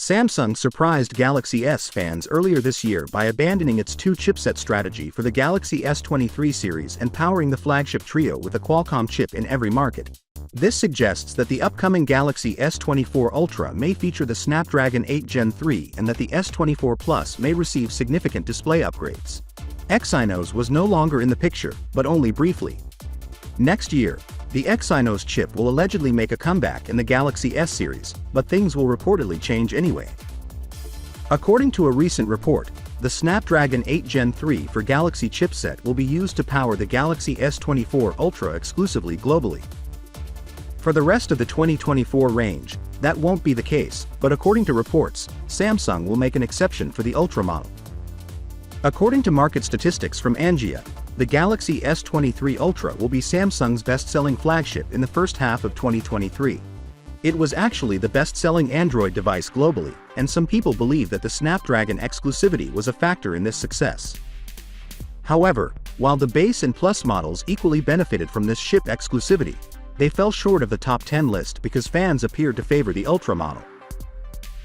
Samsung surprised Galaxy S fans earlier this year by abandoning its two-chipset strategy for the Galaxy S23 series and powering the flagship trio with a Qualcomm chip in every market. This suggests that the upcoming Galaxy S24 Ultra may feature the Snapdragon 8 Gen 3 and that the S24 Plus may receive significant display upgrades. Exynos was no longer in the picture, but only briefly. Next year, the Exynos chip will allegedly make a comeback in the Galaxy S series, but things will reportedly change anyway. According to a recent report, the Snapdragon 8 Gen 3 for Galaxy chipset will be used to power the Galaxy S24 Ultra exclusively globally. For the rest of the 2024 range, that won't be the case, but according to reports, Samsung will make an exception for the Ultra model. According to market statistics from Angia, the Galaxy S23 Ultra will be Samsung's best-selling flagship in the first half of 2023. It was actually the best-selling Android device globally, and some people believe that the Snapdragon exclusivity was a factor in this success. However, while the base and Plus models equally benefited from this chip exclusivity, they fell short of the top 10 list because fans appeared to favor the Ultra model.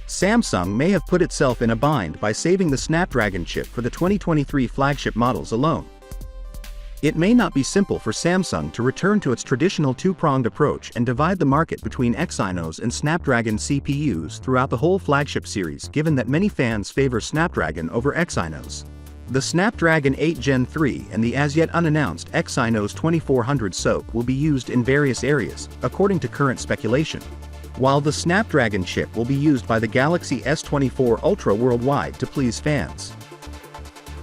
Samsung may have put itself in a bind by saving the Snapdragon chip for the 2023 flagship models alone. It may not be simple for Samsung to return to its traditional two-pronged approach and divide the market between Exynos and Snapdragon CPUs throughout the whole flagship series, given that many fans favor Snapdragon over Exynos. The Snapdragon 8 Gen 3 and the as-yet unannounced Exynos 2400 SoC will be used in various areas, according to current speculation. While the Snapdragon chip will be used by the Galaxy S24 Ultra worldwide to please fans.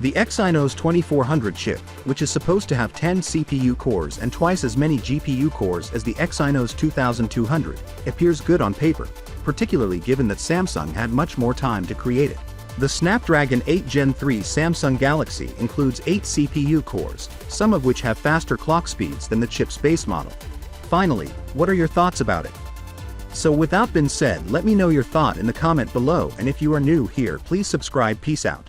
The Exynos 2400 chip, which is supposed to have 10 CPU cores and twice as many GPU cores as the Exynos 2200, appears good on paper, particularly given that Samsung had much more time to create it. The Snapdragon 8 Gen 3 Samsung Galaxy includes 8 CPU cores, some of which have faster clock speeds than the chip's base model. Finally, what are your thoughts about it? So with that being said, let me know your thought in the comment below, and if you are new here, please subscribe. Peace out.